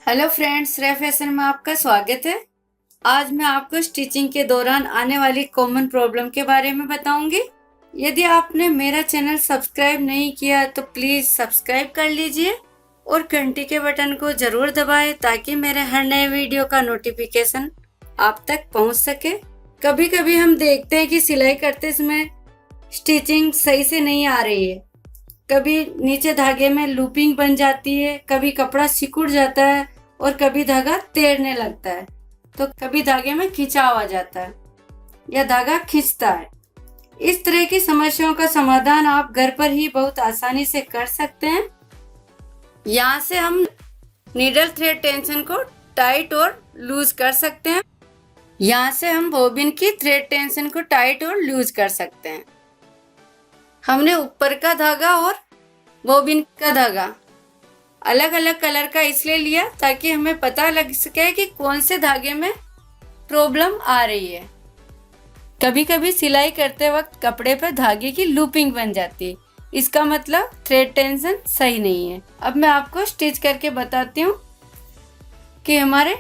Hello friends, रेफ fashion में आपका स्वागत है। आज मैं आपको स्टिचिंग के दौरान आने वाली कॉमन प्रॉब्लम के बारे में बताऊंगी। यदि आपने मेरा चैनल सब्सक्राइब नहीं किया तो प्लीज सब्सक्राइब कर लीजिए और घंटी के बटन को जरूर दबाएं ताकि मेरे हर नए वीडियो का नोटिफिकेशन आप तक पहुंच सके। कभी कभी हम देखते हैं कि सिलाई करते समय स्टिचिंग सही से नहीं आ रही है, कभी नीचे धागे में लूपिंग बन जाती है, कभी कपड़ा सिकुड़ जाता है और कभी धागा तैरने लगता है, तो कभी धागे में खिंचाव आ जाता है या धागा खिंचता है। इस तरह की समस्याओं का समाधान आप घर पर ही बहुत आसानी से कर सकते हैं। यहाँ से हम नीडल थ्रेड टेंशन को टाइट और लूज कर सकते हैं। यहाँ से हम बॉबिन की थ्रेड टेंशन को टाइट और लूज कर सकते हैं। हमने ऊपर का धागा और बॉबिन का धागा अलग अलग कलर का इसलिए लिया ताकि हमें पता लग सके कि कौन से धागे में प्रॉब्लम आ रही है। कभी कभी सिलाई करते वक्त कपड़े पर धागे की लूपिंग बन जाती है, इसका मतलब थ्रेड टेंशन सही नहीं है। अब मैं आपको स्टिच करके बताती हूँ कि हमारे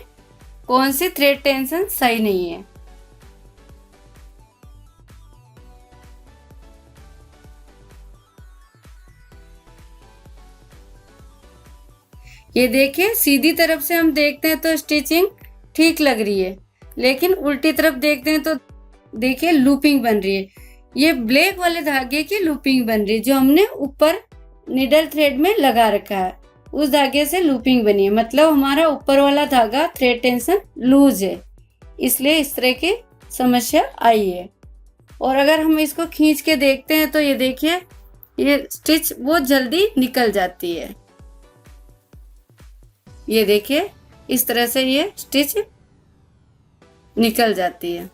कौन सी थ्रेड टेंशन सही नहीं है। ये देखिए, सीधी तरफ से हम देखते हैं तो स्टिचिंग ठीक लग रही है, लेकिन उल्टी तरफ देखते हैं तो देखिए लूपिंग बन रही है। ये ब्लैक वाले धागे की लूपिंग बन रही है जो हमने ऊपर निडल थ्रेड में लगा रखा है, उस धागे से लूपिंग बनी है। मतलब हमारा ऊपर वाला धागा थ्रेड टेंशन लूज है, इसलिए इस तरह की समस्या आई है। और अगर हम इसको खींच के देखते हैं तो ये देखिए, ये स्टिच बहुत जल्दी निकल जाती है। ये देखिए, इस तरह से ये स्टिच निकल जाती है,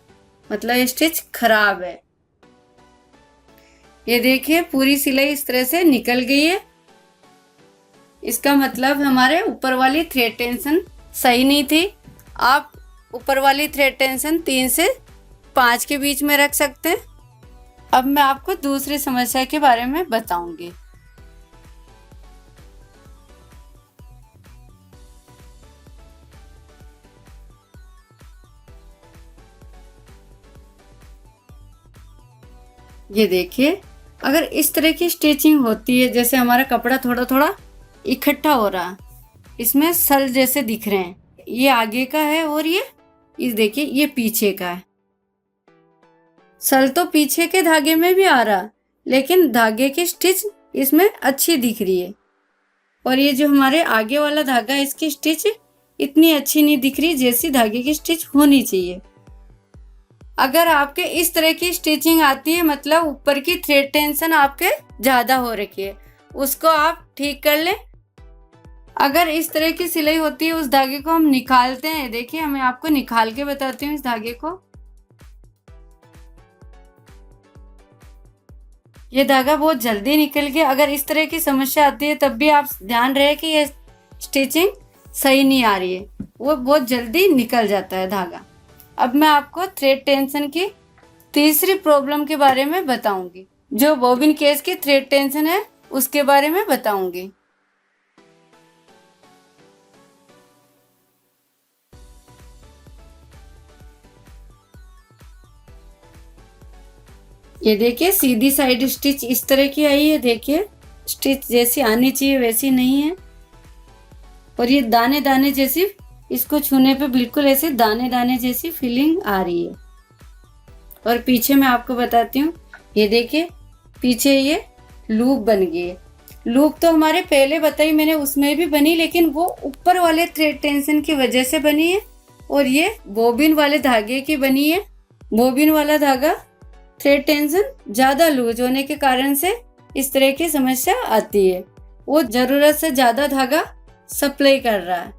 मतलब ये स्टिच खराब है। ये देखिए, पूरी सिलाई इस तरह से निकल गई है। इसका मतलब हमारे ऊपर वाली थ्रेड टेंशन सही नहीं थी। आप ऊपर वाली थ्रेड टेंशन 3 से 5 के बीच में रख सकते हैं। अब मैं आपको दूसरी समस्या के बारे में बताऊंगी। ये देखिए, अगर इस तरह की स्टिचिंग होती है, जैसे हमारा कपड़ा थोड़ा थोड़ा इकट्ठा हो रहा, इसमें सल जैसे दिख रहे हैं, ये आगे का है और ये इस देखिए ये पीछे का है। सल तो पीछे के धागे में भी आ रहा, लेकिन धागे की स्टिच इसमें अच्छी दिख रही है। और ये जो हमारे आगे वाला धागा है, इसकी स्टिच इतनी अच्छी नहीं दिख रही जैसी धागे की स्टिच होनी चाहिए। अगर आपके इस तरह की स्टिचिंग आती है, मतलब ऊपर की थ्रेड टेंशन आपके ज्यादा हो रखी है, उसको आप ठीक कर लें। अगर इस तरह की सिलाई होती है, उस धागे को हम निकालते हैं। देखिए, मैं आपको निकाल के बताती हूँ इस धागे को। ये धागा बहुत जल्दी निकल गया। अगर इस तरह की समस्या आती है तब भी आप ध्यान रहे कि ये स्टिचिंग सही नहीं आ रही है, वो बहुत जल्दी निकल जाता है धागा। अब मैं आपको थ्रेड टेंशन की तीसरी प्रॉब्लम के बारे में बताऊंगी, जो बॉबिन केस की थ्रेड टेंशन है उसके बारे में बताऊंगी। ये देखिए, सीधी साइड स्टिच इस तरह की आई है। देखिए, स्टिच जैसी आनी चाहिए वैसी नहीं है, और ये दाने दाने जैसी, इसको छूने पे बिल्कुल ऐसे दाने दाने जैसी फीलिंग आ रही है। और पीछे मैं आपको बताती हूँ, ये देखिए पीछे ये लूप बन गई है। लूप तो हमारे पहले बताई मैंने, उसमें भी बनी, लेकिन वो ऊपर वाले थ्रेड टेंशन की वजह से बनी है, और ये बॉबिन वाले धागे की बनी है। बॉबिन वाला धागा थ्रेड टेंशन ज्यादा लूज होने के कारण से इस तरह की समस्या आती है। वो जरूरत से ज्यादा धागा सप्लाई कर रहा है,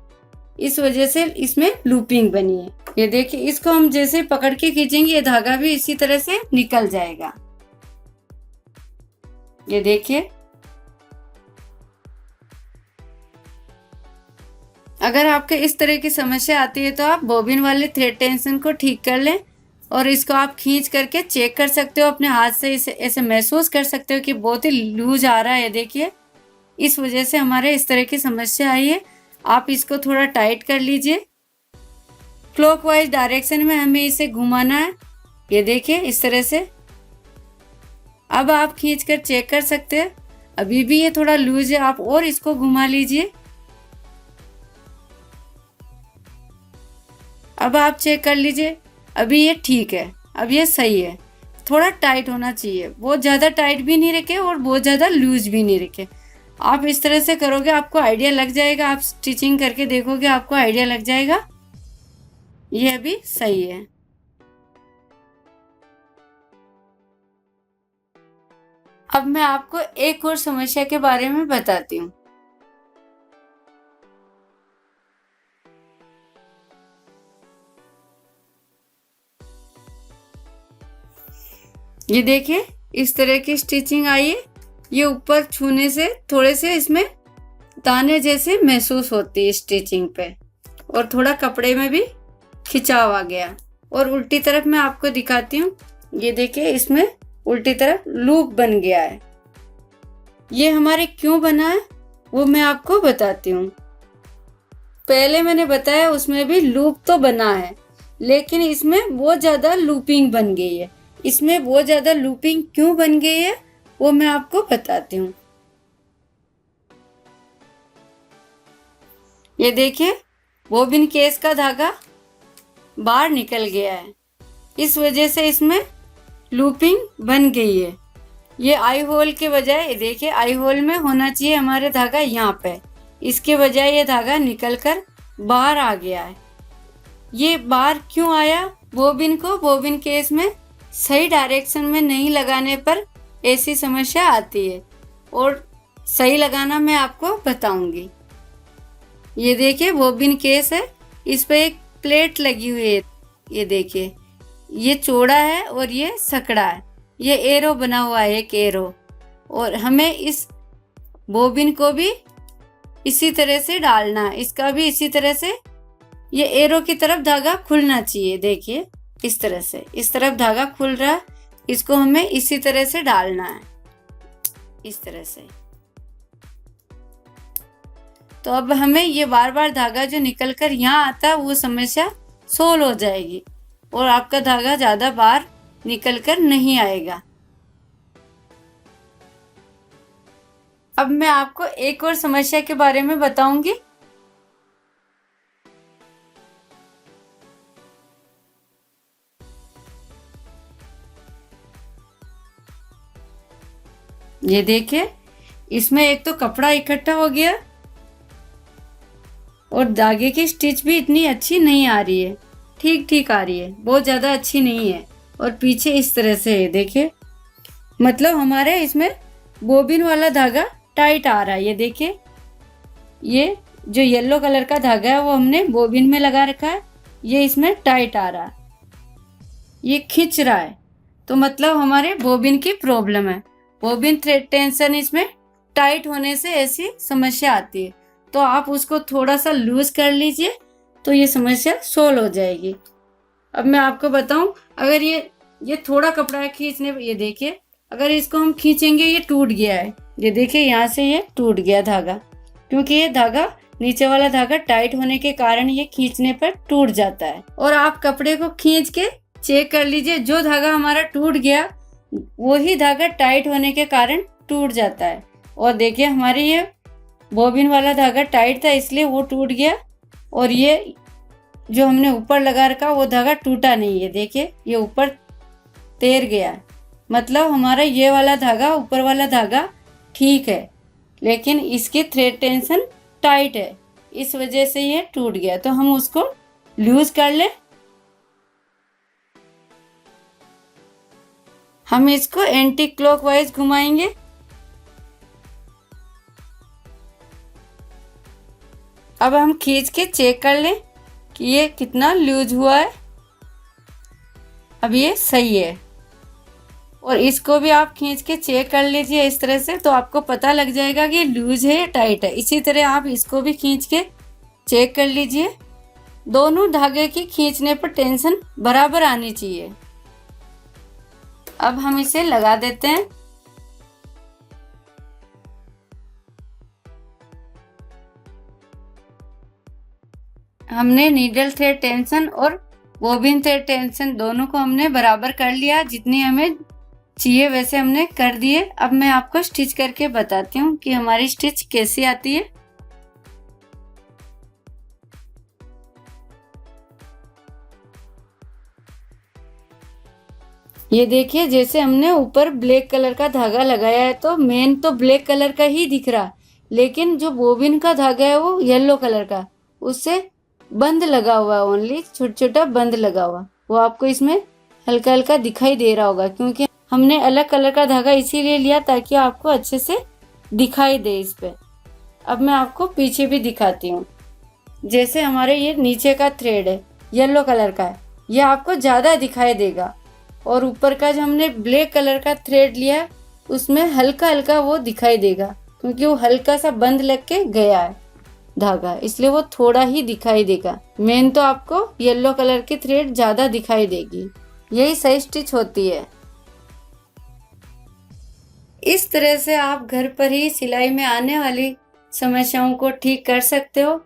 इस वजह से इसमें लूपिंग बनी है। ये देखिए, इसको हम जैसे पकड़ के खींचेंगे, ये धागा भी इसी तरह से निकल जाएगा। ये देखिए, अगर आपके इस तरह की समस्या आती है तो आप बॉबिन वाले थ्रेड टेंशन को ठीक कर लें, और इसको आप खींच करके चेक कर सकते हो अपने हाथ से। इसे ऐसे महसूस कर सकते हो कि बहुत ही लूज आ रहा है। देखिए, इस वजह से हमारे इस तरह की समस्या आई है। आप इसको थोड़ा टाइट कर लीजिए। क्लॉकवाइज डायरेक्शन में हमें इसे घुमाना है, ये देखिए इस तरह से। अब आप खींच कर चेक कर सकते हैं, अभी भी ये थोड़ा लूज है, आप और इसको घुमा लीजिए। अब आप चेक कर लीजिए, अभी ये ठीक है, अब ये सही है। थोड़ा टाइट होना चाहिए, बहुत ज़्यादा टाइट भी नहीं रखे और बहुत ज़्यादा लूज भी नहीं रखे। आप इस तरह से करोगे आपको आइडिया लग जाएगा, आप स्टिचिंग करके देखोगे आपको आइडिया लग जाएगा। ये अभी सही है। अब मैं आपको एक और समस्या के बारे में बताती हूँ। ये देखिए इस तरह की स्टिचिंग आई है। ये ऊपर छूने से थोड़े से इसमें दाने जैसे महसूस होती है स्टिचिंग पे, और थोड़ा कपड़े में भी खिंचाव आ गया। और उल्टी तरफ मैं आपको दिखाती हूँ, ये देखिए इसमें उल्टी तरफ लूप बन गया है। ये हमारे क्यों बना है वो मैं आपको बताती हूँ। पहले मैंने बताया उसमें भी लूप तो बना है, लेकिन इसमें बहुत ज़्यादा लूपिंग बन गई है। इसमें बहुत ज़्यादा लूपिंग क्यों बन गई है वो मैं आपको बताती हूँ। ये देखिए बोबिन केस का धागा बाहर निकल गया है, इस वजह से इसमें लूपिंग बन गई है। ये आई होल के बजाय देखिए आई होल में होना चाहिए हमारे धागा यहाँ पे, इसके बजाय ये धागा निकलकर बाहर आ गया है। ये बाहर क्यों आया? बोबिन केस में सही डायरेक्शन में नहीं लगाने पर ऐसी समस्या आती है, और सही लगाना मैं आपको बताऊंगी। ये देखिए बोबिन केस है, इस पे एक प्लेट लगी हुई है। ये देखिए ये चौड़ा है और ये सकड़ा है, ये एरो बना हुआ है एक एरो, और हमें इस बोबिन को भी इसी तरह से डालना है, इसका भी इसी तरह से ये एरो की तरफ धागा खुलना चाहिए। देखिए इस तरह से, इस तरफ धागा खुल रहा है, इसको हमें इसी तरह से डालना है, इस तरह से। तो अब हमें ये बार बार धागा जो निकल कर यहाँ आता है वो समस्या सोल्व हो जाएगी, और आपका धागा ज़्यादा बाहर निकल कर नहीं आएगा। अब मैं आपको एक और समस्या के बारे में बताऊंगी। ये देखिए इसमें एक तो कपड़ा इकट्ठा हो गया, और धागे की स्टिच भी इतनी अच्छी नहीं आ रही है, ठीक ठीक आ रही है, बहुत ज़्यादा अच्छी नहीं है। और पीछे इस तरह से है, देखिए मतलब हमारे इसमें बोबिन वाला धागा टाइट आ रहा है। ये देखिए ये जो येलो कलर का धागा है वो हमने बोबिन में लगा रखा है, ये इसमें टाइट आ रहा है, ये खींच रहा है, तो मतलब हमारे बोबिन की प्रॉब्लम है। बोबिन थ्रेड टेंशन इसमें टाइट होने से ऐसी समस्या आती है, तो आप उसको थोड़ा सा लूज कर लीजिए तो ये समस्या सोल्व हो जाएगी। अब मैं आपको बताऊं, अगर ये थोड़ा कपड़ा है खींचने, ये देखिए अगर इसको हम खींचेंगे ये टूट गया है। ये देखिए यहाँ से ये टूट गया धागा, क्योंकि ये धागा नीचे वाला धागा टाइट होने के कारण ये खींचने पर टूट जाता है। और आप कपड़े को खींच के चेक कर लीजिए, जो धागा हमारा टूट गया वही धागा टाइट होने के कारण टूट जाता है। और देखिए हमारे ये बोबिन वाला धागा टाइट था इसलिए वो टूट गया, और ये जो हमने ऊपर लगा रखा वो धागा टूटा नहीं है। देखिए ये ऊपर तैर गया, मतलब हमारा ये वाला धागा ऊपर वाला धागा ठीक है, लेकिन इसकी थ्रेड टेंशन टाइट है, इस वजह से ये टूट गया। तो हम उसको लूज कर ले, हम इसको एंटी क्लॉकवाइज घुमाएंगे। अब हम खींच के चेक कर लें कि ये कितना लूज हुआ है। अब ये सही है, और इसको भी आप खींच के चेक कर लीजिए इस तरह से, तो आपको पता लग जाएगा कि लूज है या टाइट है। इसी तरह आप इसको भी खींच के चेक कर लीजिए, दोनों धागे की खींचने पर टेंशन बराबर आनी चाहिए। अब हम इसे लगा देते हैं। हमने नीडल थ्रेड टेंशन और बोबिन थ्रेड टेंशन दोनों को हमने बराबर कर लिया, जितनी हमें चाहिए वैसे हमने कर दिए। अब मैं आपको स्टिच करके बताती हूँ कि हमारी स्टिच कैसी आती है। ये देखिए, जैसे हमने ऊपर ब्लैक कलर का धागा लगाया है तो मेन तो ब्लैक कलर का ही दिख रहा, लेकिन जो बोबिन का धागा है वो येलो कलर का, उससे बंद लगा हुआ है, ओनली छोटा छोटा बंद लगा हुआ, वो आपको इसमें हल्का हल्का दिखाई दे रहा होगा, क्योंकि हमने अलग कलर का धागा इसीलिए लिया ताकि आपको अच्छे से दिखाई दे इस पे। अब मैं आपको पीछे भी दिखाती हूँ। जैसे हमारे ये नीचे का थ्रेड है येलो कलर का है, ये आपको ज़्यादा दिखाई देगा, और ऊपर का जो हमने ब्लैक कलर का थ्रेड लिया उसमें हल्का हल्का वो दिखाई देगा, क्योंकि वो हल्का सा बंद लग के गया है धागा, इसलिए वो थोड़ा ही दिखाई देगा। मेन तो आपको येलो कलर की थ्रेड ज़्यादा दिखाई देगी। यही सही स्टिच होती है। इस तरह से आप घर पर ही सिलाई में आने वाली समस्याओं को ठीक कर सकते हो,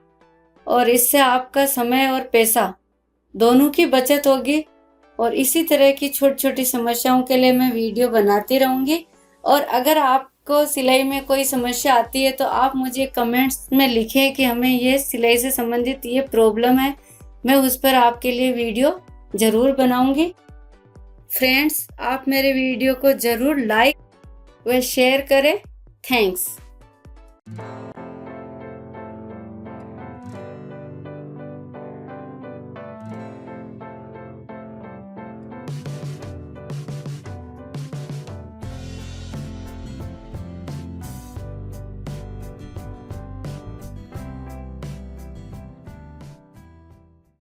और इससे आपका समय और पैसा दोनों की बचत होगी। और इसी तरह की छोटी छोटी समस्याओं के लिए मैं वीडियो बनाती रहूँगी। और अगर आपको सिलाई में कोई समस्या आती है तो आप मुझे कमेंट्स में लिखें कि हमें ये सिलाई से संबंधित ये प्रॉब्लम है, मैं उस पर आपके लिए वीडियो ज़रूर बनाऊँगी। फ्रेंड्स, आप मेरे वीडियो को ज़रूर लाइक व शेयर करें। थैंक्स।